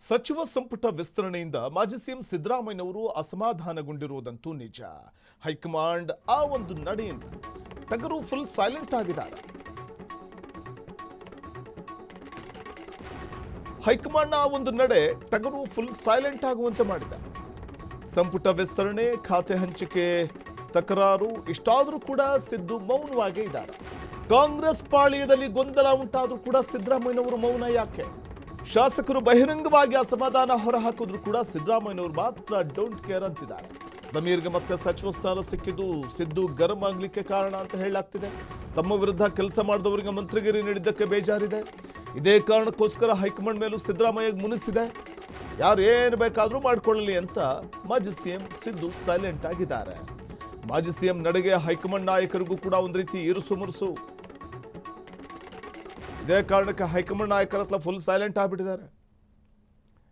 ಸಚಿವ ಸಂಪುಟ ವಿಸ್ತರಣೆಯಿಂದ ಮಾಜಿ ಸಿಎಂ ಸಿದ್ದರಾಮಯ್ಯನವರು ಅಸಮಾಧಾನಗೊಂಡಿರುವುದಂತೂ ನಿಜ. ಹೈಕಮಾಂಡ್ ಆ ಒಂದು ನಡೆಯಿಂದ ಟಗರು ಫುಲ್ ಸೈಲೆಂಟ್ ಆಗಿದ್ದಾರೆ. ಹೈಕಮಾಂಡ್ ಆ ಒಂದು ನಡೆ ಟಗರು ಫುಲ್ ಸೈಲೆಂಟ್ ಆಗುವಂತೆ ಮಾಡಿದೆ. ಸಂಪುಟ ವಿಸ್ತರಣೆ, ಖಾತೆ ಹಂಚಿಕೆ ತಕರಾರು ಇಷ್ಟಾದರೂ ಕೂಡ ಸಿದ್ದು ಮೌನವಾಗೇ ಇದ್ದಾರೆ. ಕಾಂಗ್ರೆಸ್ ಪಾಳ್ಯದಲ್ಲಿ ಗೊಂದಲ ಉಂಟಾದರೂ ಕೂಡ ಸಿದ್ದರಾಮಯ್ಯನವರು ಮೌನ ಯಾಕೆ? ಶಾಸಕರು ಬಹಿರಂಗವಾಗಿ ಅಸಮಾಧಾನ ಹೊರಹಾಕಿದ್ರು ಕೂಡ ಸಿದ್ದರಾಮಯ್ಯನವರು ಮಾತ್ರ ಡೋಂಟ್ ಕೇರ್ ಅಂತಿದ್ದಾರೆ. ಸಮೀರ್ಗೆ ಮತ್ತೆ ಸಚಿವ ಸ್ಥಾನ ಸಿಕ್ಕಿದ್ದು ಸಿದ್ದು ಗರಂ ಆಗ್ಲಿಕ್ಕೆ ಕಾರಣ ಅಂತ ಹೇಳಲಾಗ್ತಿದೆ. ತಮ್ಮ ವಿರುದ್ಧ ಕೆಲಸ ಮಾಡಿದವರಿಗೆ ಮಂತ್ರಿಗಿರಿ ನೀಡಿದ್ದಕ್ಕೆ ಬೇಜಾರಿದೆ. ಇದೇ ಕಾರಣಕ್ಕೋಸ್ಕರ ಹೈಕಮಾಂಡ್ ಮೇಲೂ ಸಿದ್ದರಾಮಯ್ಯ ಮುನಿಸಿದೆ. ಯಾರು ಏನು ಬೇಕಾದರೂ ಮಾಡಿಕೊಳ್ಳಲಿ ಅಂತ ಮಾಜಿ ಸಿಎಂ ಸಿದ್ದು ಸೈಲೆಂಟ್ ಆಗಿದ್ದಾರೆ. ಮಾಜಿ ಸಿಎಂ ನಡೆಗೆ ಹೈಕಮಾಂಡ್ ನಾಯಕರಿಗೂ ಕೂಡ ಒಂದು ರೀತಿ ಇರುಸು ಮುರುಸು. ಇದೇ ಕಾರಣಕ್ಕೆ ಹೈಕಮಾಂಡ್ ನಾಯಕರ ಹತ್ರ ಫುಲ್ ಸೈಲೆಂಟ್ ಆಗಿಬಿಟ್ಟಿದ್ದಾರೆ.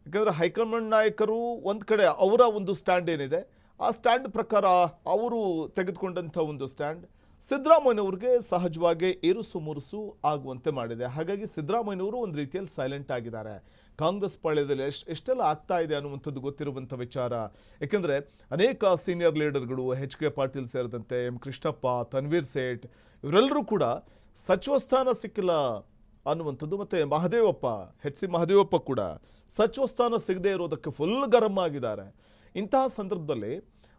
ಯಾಕಂದರೆ ಹೈಕಮಾಂಡ್ ನಾಯಕರು ಒಂದು ಕಡೆ ಅವರ ಒಂದು ಸ್ಟ್ಯಾಂಡ್ ಏನಿದೆ ಆ ಸ್ಟ್ಯಾಂಡ್ ಪ್ರಕಾರ ಅವರು ತೆಗೆದುಕೊಂಡಂಥ ಒಂದು ಸ್ಟ್ಯಾಂಡ್ ಸಿದ್ದರಾಮಯ್ಯನವ್ರಿಗೆ ಸಹಜವಾಗಿ ಇರುಸು ಮುರುಸು ಆಗುವಂತೆ ಮಾಡಿದೆ. ಹಾಗಾಗಿ ಸಿದ್ದರಾಮಯ್ಯನವರು ಒಂದು ರೀತಿಯಲ್ಲಿ ಸೈಲೆಂಟ್ ಆಗಿದ್ದಾರೆ. ಕಾಂಗ್ರೆಸ್ ಪಾಳ್ಯದಲ್ಲಿ ಎಷ್ಟೆಲ್ಲ ಆಗ್ತಾ ಇದೆ ಅನ್ನುವಂಥದ್ದು ಗೊತ್ತಿರುವಂಥ ವಿಚಾರ. ಯಾಕೆಂದರೆ ಅನೇಕ ಸೀನಿಯರ್ ಲೀಡರ್ಗಳು HK ಪಾಟೀಲ್ ಸೇರಿದಂತೆ ಎಂ ಕೃಷ್ಣಪ್ಪ, ತನ್ವೀರ್ ಸೇಠ್ ಇವರೆಲ್ಲರೂ ಕೂಡ ಸಚಿವ ಸ್ಥಾನ ಸಿಕ್ಕಿಲ್ಲ ಅನ್ನುವಂಥದ್ದು, ಮತ್ತು ಮಹದೇವಪ್ಪ HC ಮಹದೇವಪ್ಪ ಕೂಡ ಸಚಿವ ಸ್ಥಾನ ಸಿಗದೇ ಇರೋದಕ್ಕೆ ಫುಲ್ ಗರಂ ಆಗಿದ್ದಾರೆ. ಇಂತಹ ಸಂದರ್ಭದಲ್ಲಿ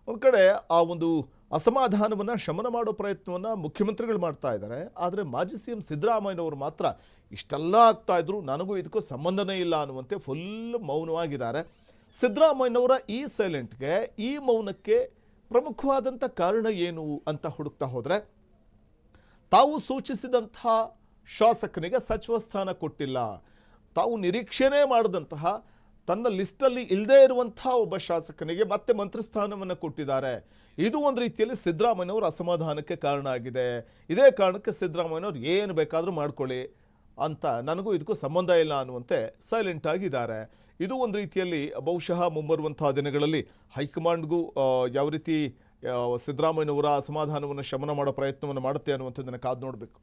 ಒಂದು ಕಡೆ ಆ ಒಂದು ಅಸಮಾಧಾನವನ್ನು ಶಮನ ಮಾಡೋ ಪ್ರಯತ್ನವನ್ನು ಮುಖ್ಯಮಂತ್ರಿಗಳು ಮಾಡ್ತಾ ಇದ್ದಾರೆ. ಆದರೆ ಮಾಜಿ ಸಿಎಂ ಸಿದ್ದರಾಮಯ್ಯನವರು ಮಾತ್ರ ಇಷ್ಟೆಲ್ಲ ಆಗ್ತಾ ಇದ್ರು, ನನಗೂ ಇದಕ್ಕೂ ಸಂಬಂಧನೇ ಇಲ್ಲ ಅನ್ನುವಂತೆ ಫುಲ್ ಮೌನವಾಗಿದ್ದಾರೆ. ಸಿದ್ದರಾಮಯ್ಯನವರ ಈ ಸೈಲೆಂಟ್ಗೆ, ಈ ಮೌನಕ್ಕೆ ಪ್ರಮುಖವಾದಂಥ ಕಾರಣ ಏನು ಅಂತ ಹುಡುಕ್ತಾ ಹೋದರೆ, ತಾವು ಸೂಚಿಸಿದಂಥ ಶಾಸಕನಿಗೆ ಸಚಿವ ಸ್ಥಾನ ಕೊಟ್ಟಿಲ್ಲ, ತಾವು ನಿರೀಕ್ಷೆನೇ ಮಾಡಿದಂತಹ ತನ್ನ ಲಿಸ್ಟಲ್ಲಿ ಇಲ್ಲದೇ ಇರುವಂಥ ಒಬ್ಬ ಶಾಸಕನಿಗೆ ಮತ್ತೆ ಮಂತ್ರಿ ಸ್ಥಾನವನ್ನು ಕೊಟ್ಟಿದ್ದಾರೆ. ಇದು ಒಂದು ರೀತಿಯಲ್ಲಿ ಸಿದ್ದರಾಮಯ್ಯನವರ ಅಸಮಾಧಾನಕ್ಕೆ ಕಾರಣ ಆಗಿದೆ. ಇದೇ ಕಾರಣಕ್ಕೆ ಸಿದ್ದರಾಮಯ್ಯನವ್ರು ಏನು ಬೇಕಾದರೂ ಮಾಡ್ಕೊಳ್ಳಿ ಅಂತ, ನನಗೂ ಇದಕ್ಕೂ ಸಂಬಂಧ ಇಲ್ಲ ಅನ್ನುವಂತೆ ಸೈಲೆಂಟ್ ಆಗಿದ್ದಾರೆ. ಇದು ಒಂದು ರೀತಿಯಲ್ಲಿ ಬಹುಶಃ ಮುಂಬರುವಂಥ ದಿನಗಳಲ್ಲಿ ಹೈಕಮಾಂಡ್ಗೂ ಯಾವ ರೀತಿ ಸಿದ್ದರಾಮಯ್ಯನವರ ಅಸಮಾಧಾನವನ್ನು ಶಮನ ಮಾಡೋ ಪ್ರಯತ್ನವನ್ನು ಮಾಡುತ್ತೆ ಅನ್ನುವಂಥದ್ದನ್ನು ಕಾದು ನೋಡಬೇಕು.